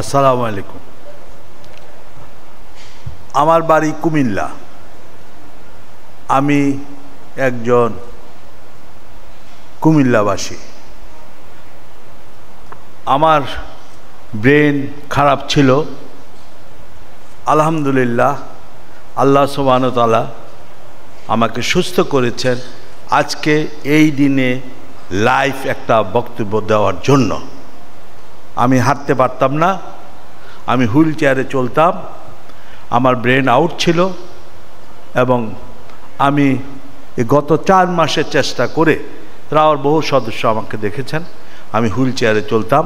আসসালামু আলাইকুম। আমার বাড়ি কুমিল্লা। আমি একজন কুমিল্লাবাসী। আমার ব্রেন খারাপ ছিল, আলহামদুলিল্লাহ আল্লাহ সুবহানাহু ওয়া তাআলা আমাকে সুস্থ করেছেন আজকে এই দিনে লাইভ একটা বক্তব্য দেওয়ার জন্য। আমি হাঁটতে পারতাম না, আমি হুইল চেয়ারে চলতাম, আমার ব্রেন আউট ছিল এবং আমি গত 4 মাসের চেষ্টা করে রাওয়ার বহু সদস্য আমাকে দেখেছেন আমি হুইল চেয়ারে চলতাম।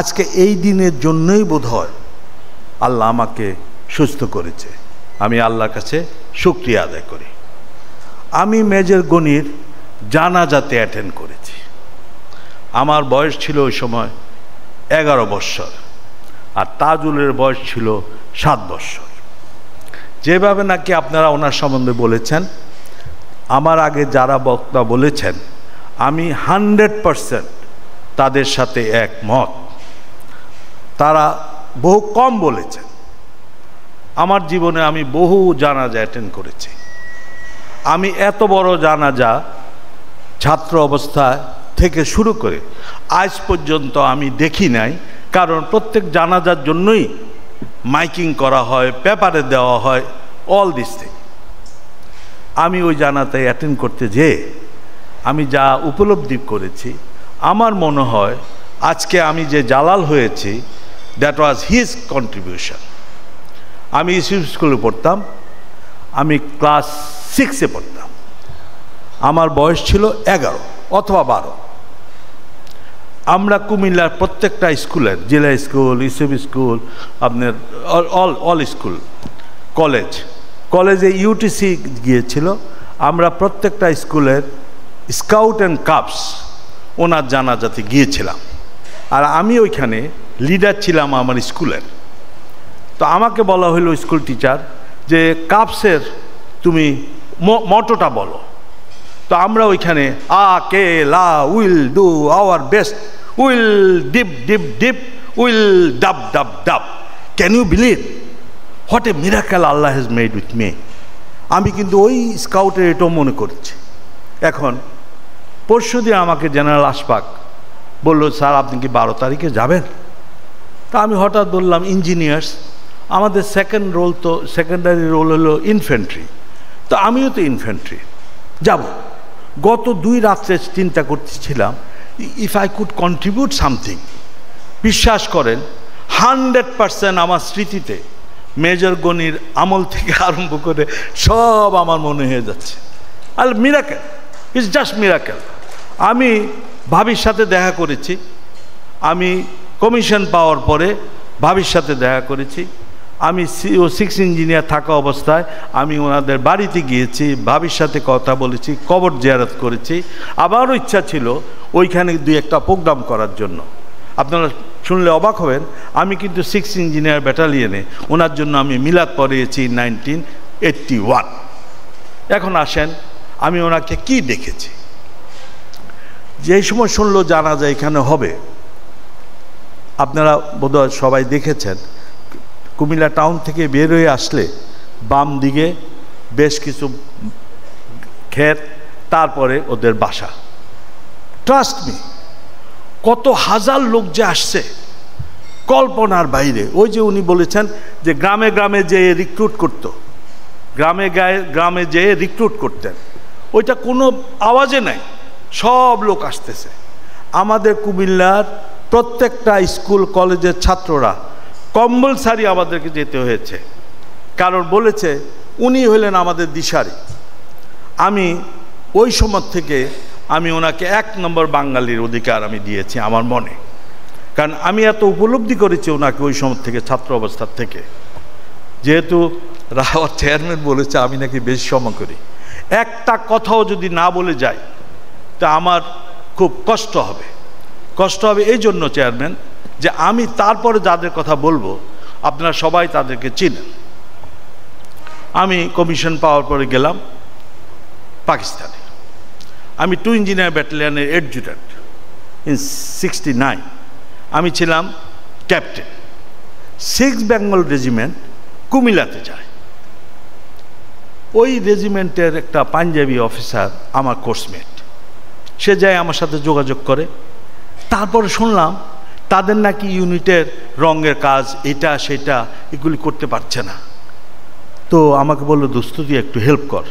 আজকে এই দিনের জন্যই বোধহয় আল্লাহ আমাকে সুস্থ করেছে। আমি আল্লাহর কাছে শুকরিয়া আদায় করি। আমি মেজর গনির জানাজাতে অ্যাটেন্ড করেছি। আমার বয়স ছিল ওই সময় 11 বৎসর আর তাজুলের বয়স ছিল 7 বৎসর। যেভাবে নাকি আপনারা ওনার সম্বন্ধে বলেছেন, আমার আগে যারা বক্তা বলেছেন আমি 100% তাদের সাথে একমত। তারা বহু কম বলেছেন। আমার জীবনে আমি বহু জানাজা অ্যাটেন্ড করেছি। আমি এত বড় জানাজা ছাত্র অবস্থা থেকে শুরু করে আজ পর্যন্ত আমি দেখি নাই, কারণ প্রত্যেক জানাজার জন্যই মাইকিং করা হয়, পেপারে দেওয়া হয়, অল দিস থিং। আমি ওই জানাতে অ্যাটেন্ড করতে যেয়ে আমি যা উপলব্ধি করেছি, আমার মনে হয় আজকে আমি যে জালাল হয়েছি দ্যাট ওয়াজ হিজ কন্ট্রিবিউশন। আমি ইউসুফ স্কুলে পড়তাম, আমি ক্লাস 6-এ পড়তাম, আমার বয়স ছিল 11 অথবা 12। আমরা কুমিল্লার প্রত্যেকটা স্কুলের, জেলা স্কুল, ইউসুফ স্কুল, আপনার অল স্কুল, কলেজে ইউটিসি গিয়েছিল। আমরা প্রত্যেকটা স্কুলের স্কাউট অ্যান্ড কাপস ওনার জানাজাতে গিয়েছিলাম। আর আমি ওইখানে লিডার ছিলাম আমার স্কুলের। তো আমাকে বলা হলো স্কুল টিচার যে কাপসের তুমি মটোটা বলো। তো আমরা ওইখানে কে লা will do our best, will dip dip dip, will dub dub dub. Can you believe what a miracle Allah has made with me. আমি কিন্তু ওই স্কাউটের এটাও মনে করছি। এখন পরশু দিন আমাকে জেনারেল আশফাক বলল, স্যার আপনি কি 12 তারিখে যাবেন? তা আমি হঠাৎ বললাম ইঞ্জিনিয়ার্স, আমাদের সেকেন্ডারি রোল হলো ইনফ্যান্ট্রি, তো আমিও তো ইনফ্যান্ট্রি যাব। গত 2 রাত্রে চিন্তা করতেছিলাম if I could contribute something. বিশ্বাস করেন 100% আমার স্মৃতিতে মেজর গনির আমল থেকে আরম্ভ করে সব আমার মনে হয়ে যাচ্ছে। আর মিরাকেল, ইটস জাস্ট মিরাকেল। আমি ভাবির সাথে দেখা করেছি, আমি কমিশন পাওয়ার পরে ভাবির সাথে দেখা করেছি। আমি CO6 ইঞ্জিনিয়ার থাকা অবস্থায় আমি ওনাদের বাড়িতে গিয়েছি, ভাবির সাথে কথা বলেছি, কবর জিয়ারত করেছি। আমারও ইচ্ছা ছিল ওইখানে 2-একটা প্রোগ্রাম করার জন্য। আপনারা শুনলে অবাক হবেন, আমি কিন্তু 6 ইঞ্জিনিয়ার ব্যাটালিয়নে ওনার জন্য আমি মিলাদ পড়িয়েছি 1981। এখন আসেন আমি ওনাকে কি দেখেছি। যেই সময় শুনলো জানাজা এখানে হবে, আপনারা বোধহয় সবাই দেখেছেন, কুমিল্লা টাউন থেকে বের হয়ে আসলে বাম দিকে বেশ কিছু ক্ষেত, তারপরে ওদের বাসা। ট্রাস্ট মি, কত হাজার লোক যে আসছে কল্পনার বাইরে। ওই যে উনি বলেছেন যে গ্রামে গ্রামে যেয়ে রিক্রুট করতো, গ্রামে যেয়ে রিক্রুট করতেন, ওইটা কোনো আওয়াজে নাই, সব লোক আসতেছে। আমাদের কুমিল্লার প্রত্যেকটা স্কুল কলেজের ছাত্ররা কম্পালসারি আমাদেরকে যেতে হয়েছে, কারণ বলেছে উনি হলেন আমাদের দিশারি। আমি ওই সময় থেকে আমি ওনাকে 1 নম্বর বাঙালির অধিকার আমি দিয়েছি আমার মনে, কারণ আমি এত উপলব্ধি করেছি ওনাকে ওই সময় থেকে, ছাত্র অবস্থার থেকে। যেহেতু রাওয়ার চেয়ারম্যান বলেছে আমি নাকি বেশি সময় করি, একটা কথাও যদি না বলে যাই তা আমার খুব কষ্ট হবে। এই জন্য চেয়ারম্যান, যে আমি তারপরে যাদের কথা বলবো আপনারা সবাই তাদেরকে চিনেন। আমি কমিশন পাওয়ার পরে গেলাম পাকিস্তানে। আমি 2 ইঞ্জিনিয়ার ব্যাটালিয়নের অ্যাডজুটেন্ট ইন 69। আমি ছিলাম ক্যাপ্টেন 6 বেঙ্গল রেজিমেন্ট কুমিল্লাতে যায়। ওই রেজিমেন্টের একটা পাঞ্জাবি অফিসার আমার কোর্সমেট, সে যায় আমার সাথে যোগাযোগ করে। তারপরে শুনলাম তাদের নাকি ইউনিটের রঙের কাজ এটা সেটা এগুলি করতে পারছে না। তো আমাকে বললো দোস্ত তুই একটু হেল্প কর।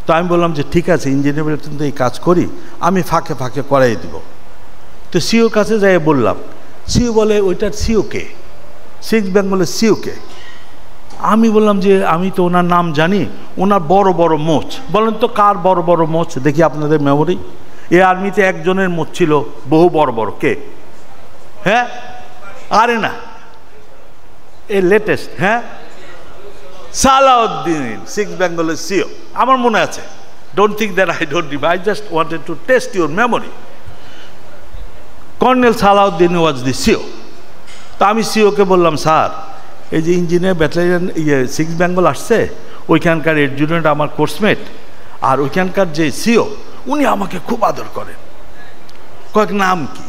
তো আমি বললাম যে ঠিক আছে, ইঞ্জিনিয়ারিং তো এই কাজ করি, আমি ফাঁকে ফাঁকে করাই দিব। তো সিওর কাছে যাই বললাম, সিও বলে ওইটার সিও কে, 6 বেঙ্গলের সিও কে? আমি বললাম যে আমি তো ওনার নাম জানি, ওনার বড় বড় মোচ। বলেন তো কার বড় বড় মোচ দেখি আপনাদের মেমোরি? এই আর্মিতে একজনের মোচ ছিল বহু বড় বড়, কে? হ্যাঁ, আরে না, এ লেটেস্ট, হ্যাঁ, সালাউদ্দিন, 6 বেঙ্গলের সিও। আমার মনে আছে, don't think that I don't remember, I just wanted to test your memory. Colonel Salahuddin was the CO. তা আমি সিওকে বললাম, স্যার এই যে ইঞ্জিনিয়ার ব্যাটালিয়ন 6 বেঙ্গল আসছে, ওইখানকার এডজুটেন্ট আমার কোর্সমেট, আর ওইখানকার যে সিও উনি আমাকে খুব আদর করেন। কয়েক নাম কি?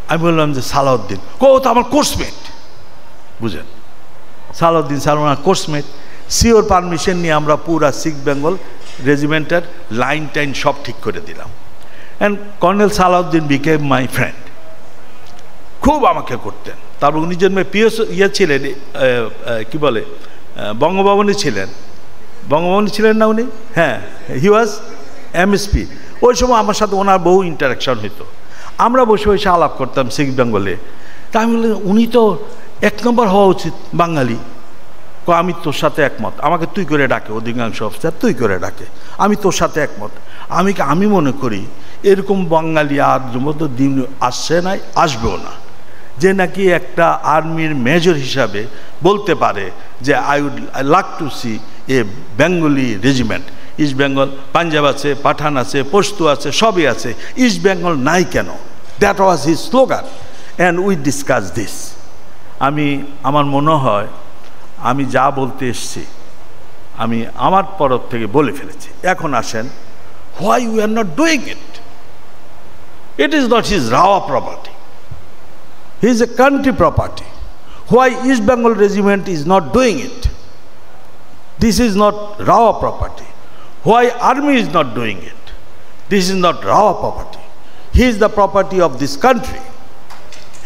আমি বললাম যে সালাউদ্দিন। তো আমার কোর্সমেট, বুঝেন, সালাউদ্দিন স্যার ওনার কোর্সমেট। সিওর পারমিশন নিয়ে আমরা পুরা 6 বেঙ্গল রেজিমেন্টের লাইন টাইন সব ঠিক করে দিলাম। And Colonel Salahuddin became my friend, খুব আমাকে করতেন। তারপর উনি জন্য পিএস ছিলেন, কি বলে, বঙ্গভবনে ছিলেন, বঙ্গভবনে ছিলেন না উনি? হ্যাঁ, হি ওয়াজ এমএসপি। ওই সময় আমার সাথে ওনার বহু ইন্টারাকশন হইতো, আমরা বসে বসে আলাপ করতাম 6 বেঙ্গলে। তা আমি বললাম উনি তো 1 নম্বর হওয়া উচিত বাঙালি। আমি তোর সাথে একমত। আমাকে তুই করে ডাকে, অধিকাংশ অফিসার তুই করে ডাকে, আমি তোর সাথে একমত। আমি মনে করি এরকম বাঙালি আর মতো দিন আসছে নাই, আসবেও না, যে নাকি একটা আর্মির মেজর হিসাবে বলতে পারে যে I luck to see a Bengali regiment. East Bengal, Punjab আছে, পাঠান আছে, পশতু আছে, সবই আছে, ইস্ট বেঙ্গল নাই কেন? That was his slogan, and we discuss this. আমার মনে হয় আমি যা বলতে এসছি আমি আমার তরফ থেকে বলে ফেলেছি। এখন আসেন, why we are not doing it? It is not his rava property, he is a country property. Why east Bengal regiment is not doing it? This is not rava property. Why army is not doing it? This is not raw property. He is the property of this country.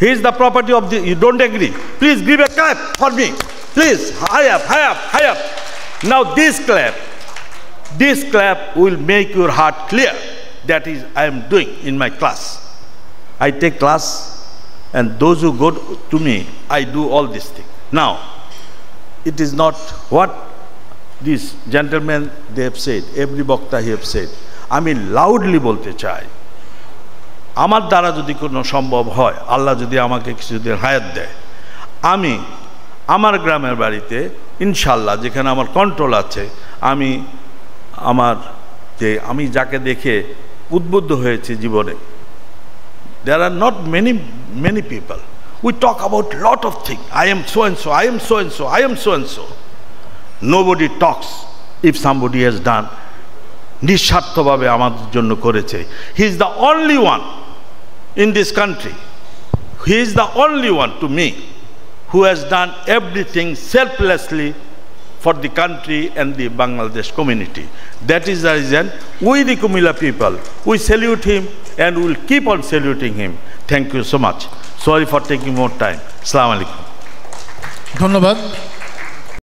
He is the property of the... You don't agree? Please give a clap for me. Please, high up, high up, high up. Now this clap will make your heart clear. That is, I am doing in my class. I take class, and those who go to me, I do all these things. Now, it is not what these gentlemen they have said, every bokta he have said. আমি loudly বলতে চাই, আমার দ্বারা যদি কোনো সম্ভব হয়, আল্লাহ যদি আমাকে কিছুদিন হায়াত দেয়, আমি আমার গ্রামের বাড়িতে ইনশাল্লাহ যেখানে আমার কন্ট্রোল আছে, আমি যাকে দেখে উদ্বুদ্ধ হয়েছে জীবনে, there are not many people. We talk about lot of things. I am so and so, I am so and so, I am so and so. Nobody talks if somebody has done নিঃস্বার্থভাবে আমাদের জন্য করেছে। He is the only one in this country, he is the only one to me who has done everything selflessly for the country and the Bangladesh community. That is the reason we the Kumila people, we salute him and we will keep on saluting him. Thank you so much. Sorry for taking more time. Assalamu alaikum. ধন্যবাদ।